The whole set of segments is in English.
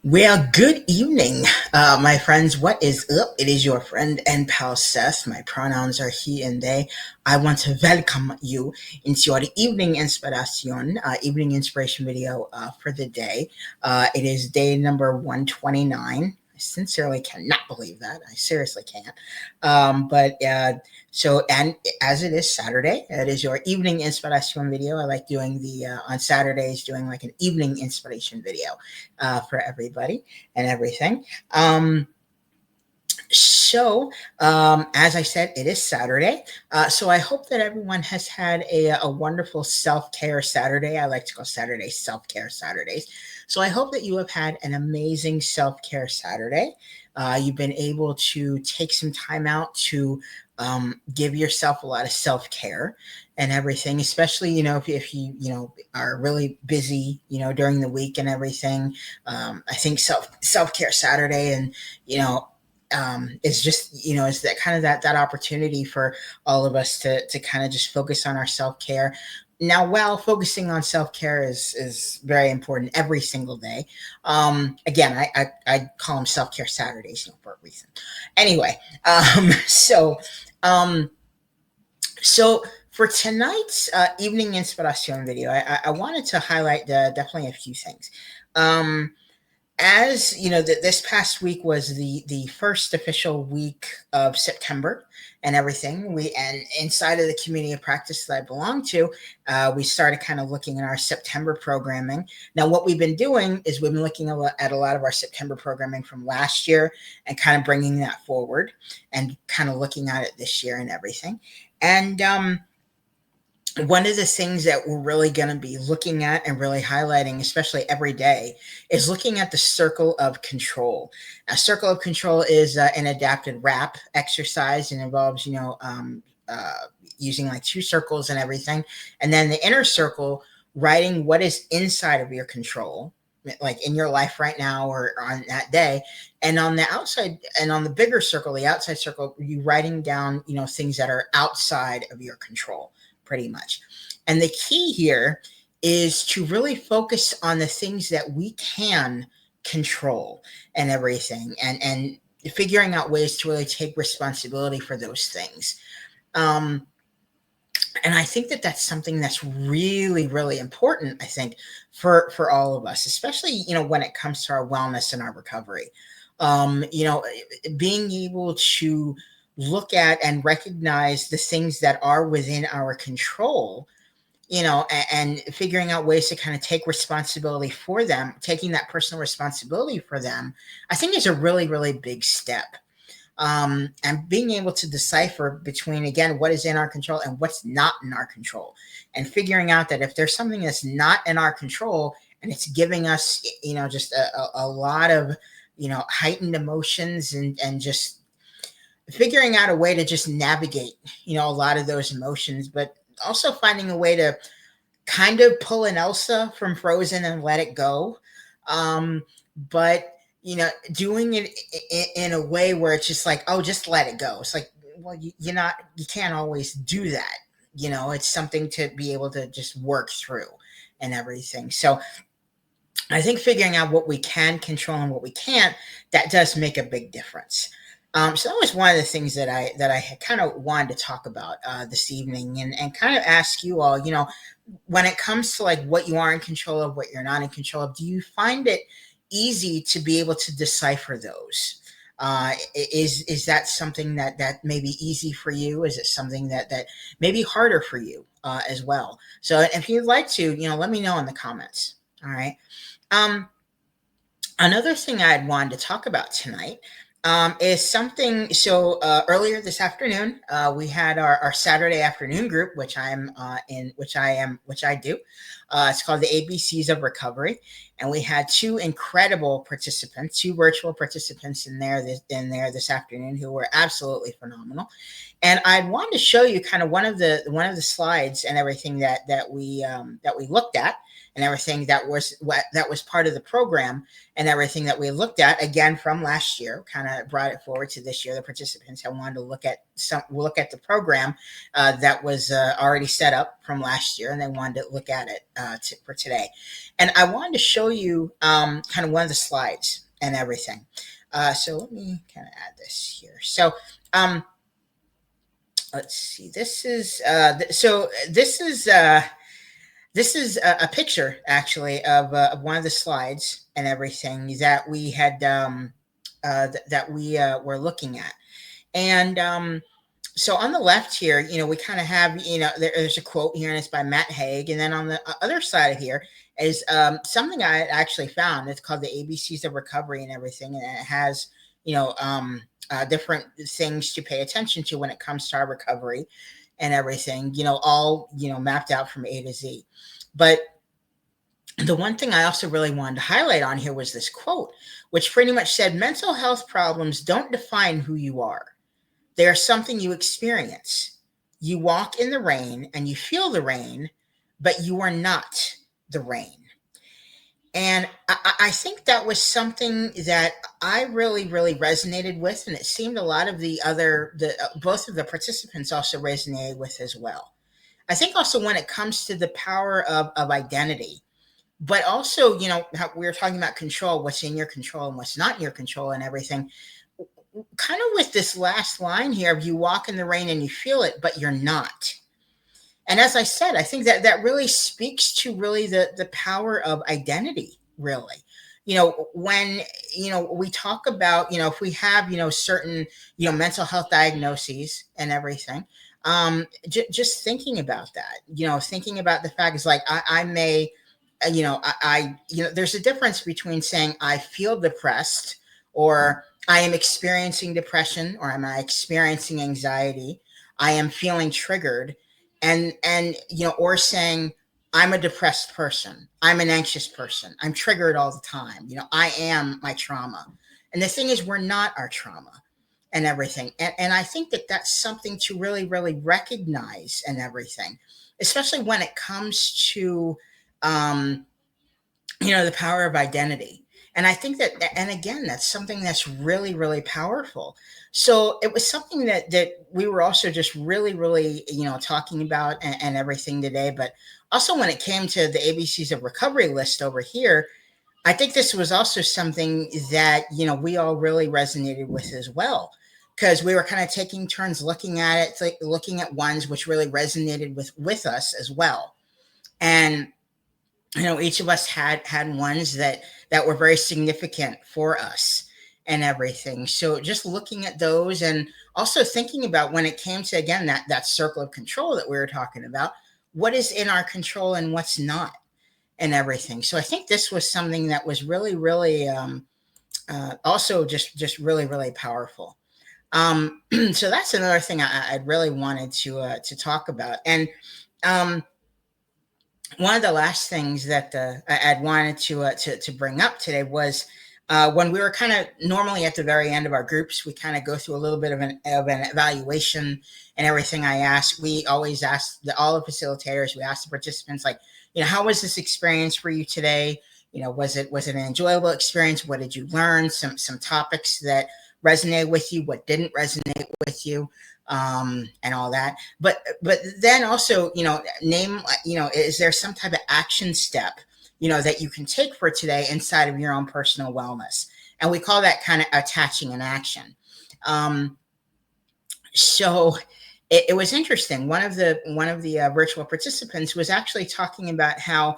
Well, good evening, my friends. What is up? It is your friend and pal Seth. My pronouns are he and they. I want to welcome you into your evening inspiration, evening inspiration video for the day. It is day number 129. I sincerely cannot believe that. I seriously can't. And as it is Saturday, it is your evening inspiration video. I like doing on Saturdays, doing like an evening inspiration video for everybody and everything. As I said, it is Saturday. So I hope that everyone has had a wonderful self care Saturday. I like to call Saturdays self care Saturdays. So I hope that you have had an amazing self care Saturday. You've been able to take some time out to give yourself a lot of self care and everything, especially, if you are really busy, during the week and everything. I think self care Saturday and, it's just, it's that kind of that opportunity for all of us to kind of just focus on our self care. Now, while focusing on self care is very important every single day, again, I call them self care Saturdays, for a reason. Anyway, so um, so for tonight's evening inspiration video, I wanted to highlight definitely a few things. As you know, that this past week was the first official week of September and everything. And inside of the community of practice that I belong to, we started kind of looking at our September programming. Now, what we've been doing is we've been looking at a lot of our September programming from last year and kind of bringing that forward and kind of looking at it this year and everything. And one of the things that we're really going to be looking at and really highlighting, especially every day, is looking at the circle of control. A circle of control is an adapted rap exercise and involves, using like two circles and everything. And then the inner circle, writing what is inside of your control, like in your life right now or on that day. And on the outside, and on the bigger circle, the outside circle, you writing down, things that are outside of your control, pretty much. And the key here is to really focus on the things that we can control and everything, and figuring out ways to really take responsibility for those things. Um, and I think that that's something that's really, really important, I think, for all of us, especially, when it comes to our wellness and our recovery. Being able to look at and recognize the things that are within our control, and figuring out ways to kind of take responsibility for them, taking that personal responsibility for them, I think is a really, really big step. And being able to decipher between, again, what is in our control and what's not in our control, and figuring out that if there's something that's not in our control and it's giving us, just a lot of, heightened emotions, and just figuring out a way to just navigate, a lot of those emotions, but also finding a way to kind of pull an Elsa from Frozen and let it go. But doing it in a way where it's just like, oh, just let it go. It's like, well, you can't always do that. It's something to be able to just work through and everything. So I think figuring out what we can control and what we can't, that does make a big difference. So that was one of the things that I kind of wanted to talk about this evening, and kind of ask you all, when it comes to like what you are in control of, what you're not in control of, do you find it easy to be able to decipher those? Is that something that may be easy for you? Is it something that may be harder for you as well? So if you'd like to, let me know in the comments. All right. Um, Another thing I'd wanted to talk about tonight is something. So earlier this afternoon, we had our Saturday afternoon group, which I'm in, which I do. It's called the ABCs of Recovery, and we had two incredible participants, two virtual participants in there this afternoon, who were absolutely phenomenal. And I wanted to show you kind of one of the slides and everything that we looked at and everything that was part of the program and everything that we looked at again from last year, kind of brought it forward to this year. The participants had wanted to look at the program that was already set up from last year, and they wanted to look at it for today. And I wanted to show you kind of one of the slides and everything. So let me kind of add this here. So let's see. This is this is a picture actually of one of the slides and everything that we had that we were looking at. And so on the left here, we kind of have, there's a quote here, and it's by Matt Haig. And then on the other side of here is something I actually found. It's called the ABCs of Recovery and everything. And it has, different things to pay attention to when it comes to our recovery and everything, all, mapped out from A to Z. But the one thing I also really wanted to highlight on here was this quote, which pretty much said, mental health problems don't define who you are. They are something you experience. You walk in the rain and you feel the rain, but you are not the rain. And I think that was something that I really, really resonated with. And it seemed a lot of both of the participants also resonated with as well. I think also when it comes to the power of identity, but also, how we were talking about control, what's in your control and what's not in your control and everything. Kind of with this last line here of you walk in the rain and you feel it, but you're not. And as I said, I think that really speaks to really the power of identity, really. When, we talk about, if we have, certain, mental health diagnoses and everything, just thinking about that, thinking about the fact is like, I may, there's a difference between saying I feel depressed or I am experiencing depression, or am I experiencing anxiety? I am feeling triggered, and or saying I'm a depressed person, I'm an anxious person, I'm triggered all the time. I am my trauma. And the thing is, we're not our trauma and everything. And I think that that's something to really, really recognize and everything, especially when it comes to, the power of identity. And I think that, and again, that's something that's really, really powerful. So it was something that we were also just really, really, talking about and everything today. But also when it came to the ABCs of Recovery list over here, I think this was also something that, we all really resonated with as well, because we were kind of taking turns looking at it, like looking at ones which really resonated with us as well. And each of us had ones that were very significant for us and everything. So just looking at those, and also thinking about when it came to, again, that circle of control that we were talking about, what is in our control and what's not and everything. So I think this was something that was really, really also just really, really powerful. So that's another thing I really wanted to talk about. And one of the last things that I'd wanted to bring up today was when we were kind of normally at the very end of our groups, we kind of go through a little bit of an evaluation and everything. We always ask all the facilitators, we ask the participants, like, how was this experience for you today? Was it an enjoyable experience? What did you learn? Some topics that resonated with you, what didn't resonate with you, and all that. But then also, name, is there some type of action step, that you can take for today inside of your own personal wellness? And we call that kind of attaching an action. So it was interesting. One of the virtual participants was actually talking about how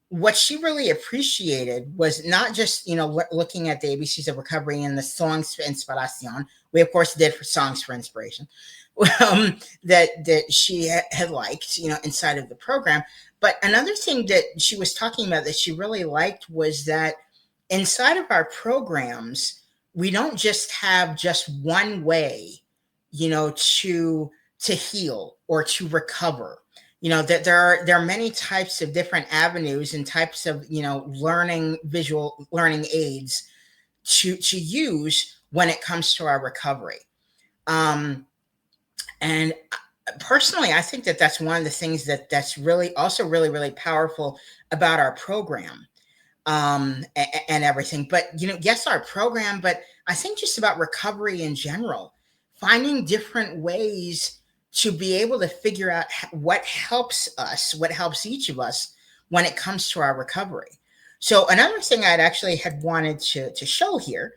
what she really appreciated was not just, looking at the ABCs of Recovery and the songs for inspiration. We, of course, did for songs for inspiration, that she had liked, inside of the program. But another thing that she was talking about that she really liked was that inside of our programs, we don't just have just one way, to heal or to recover. That there are many types of different avenues and types of, visual learning aids to use when it comes to our recovery. And personally, I think that that's one of the things that's really also really really powerful about our program, and everything. But yes, our program, but I think just about recovery in general, finding different ways to be able to figure out what helps us, what helps each of us when it comes to our recovery. So another thing I'd actually had wanted to show here.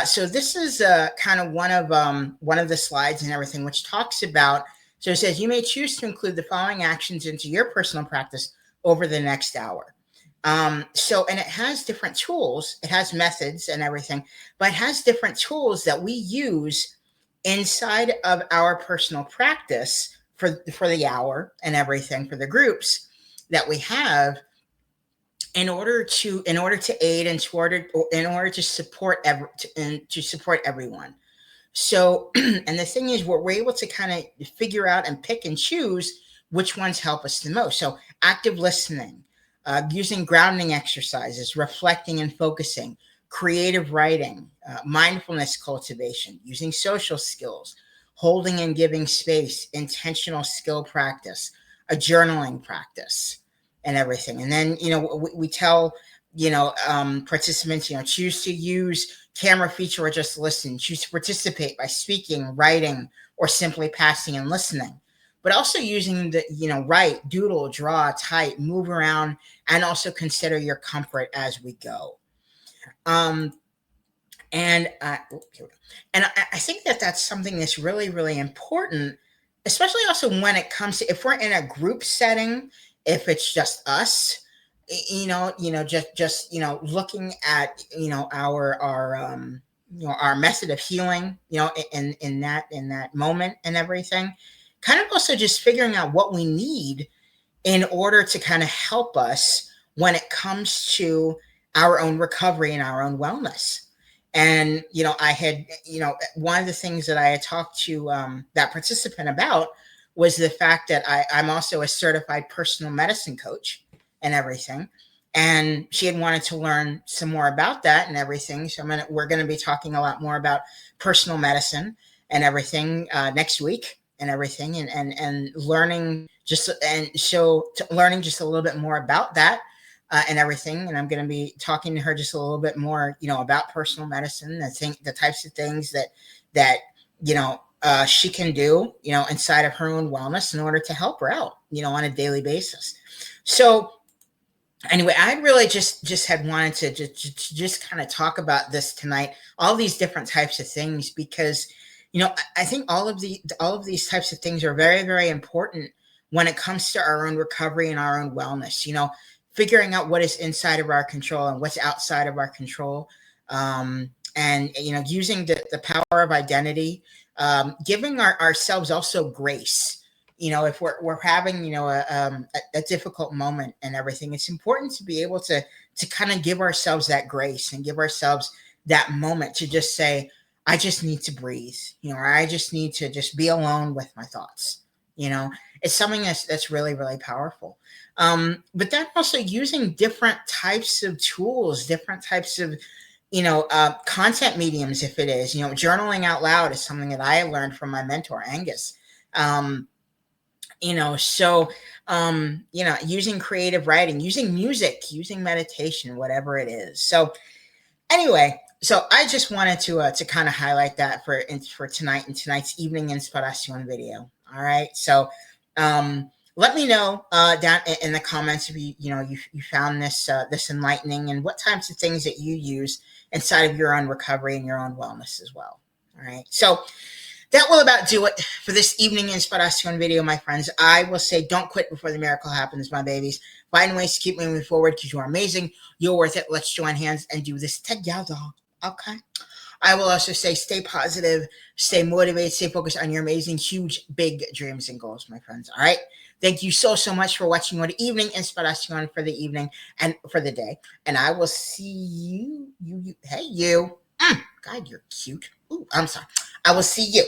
So this is kind of one of the slides and everything, which talks about. So it says you may choose to include the following actions into your personal practice over the next hour. And it has different tools, it has methods and everything, but it has different tools that we use inside of our personal practice for the hour and everything, for the groups that we have, in order to aid and in order to support to support everyone. So and the thing is, we're able to kind of figure out and pick and choose which ones help us the most. So active listening, using grounding exercises, reflecting and focusing, creative writing, mindfulness cultivation, using social skills, holding and giving space, intentional skill practice, a journaling practice, and everything. And then, we tell, participants, choose to use camera feature or just listen, choose to participate by speaking, writing, or simply passing and listening. But also using the, write, doodle, draw, type, move around, and also consider your comfort as we go. Um, and I think that that's something that's really, really important, especially also when it comes to if we're in a group setting, if it's just us, looking at our method of healing, in that moment and everything, kind of also just figuring out what we need in order to kind of help us when it comes to our own recovery and our own wellness. And I had, one of the things that I had talked to that participant about was the fact that I'm also a certified personal medicine coach and everything. And she had wanted to learn some more about that and everything. So we're going to be talking a lot more about personal medicine and everything next week and everything, and learning learning just a little bit more about that and everything. And I'm going to be talking to her just a little bit more, about personal medicine. I think the types of things that she can do, inside of her own wellness in order to help her out, on a daily basis. So anyway, I really just had wanted to just kind of talk about this tonight, all these different types of things, because I think all of these types of things are very, very important when it comes to our own recovery and our own wellness. Figuring out what is inside of our control and what's outside of our control, and using the power of identity, giving ourselves also grace. If we're having a difficult moment and everything, it's important to be able to kind of give ourselves that grace and give ourselves that moment to just say, I just need to breathe, or I just need to just be alone with my thoughts. It's something that's really, really powerful. But then also using different types of tools, different types of, content mediums, if it is, journaling out loud is something that I learned from my mentor, Angus. Using creative writing, using music, using meditation, whatever it is. So anyway, so I just wanted to kind of highlight that for tonight and tonight's evening inspiration video. All right. So let me know down in the comments if you found this enlightening, and what types of things that you use inside of your own recovery and your own wellness as well. All right. So that will about do it for this evening inspiration video, my friends. I will say, don't quit before the miracle happens, my babies. Find ways to keep moving forward, because you are amazing. You're worth it. Let's join hands and do this together. Okay. I will also say, stay positive, stay motivated, stay focused on your amazing, huge, big dreams and goals, my friends. All right. Thank you so much for watching what evening inspiration for the evening and for the day. And I will see you. Hey, you. God, you're cute. Ooh, I'm sorry. I will see you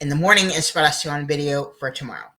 in the morning inspiration video for tomorrow.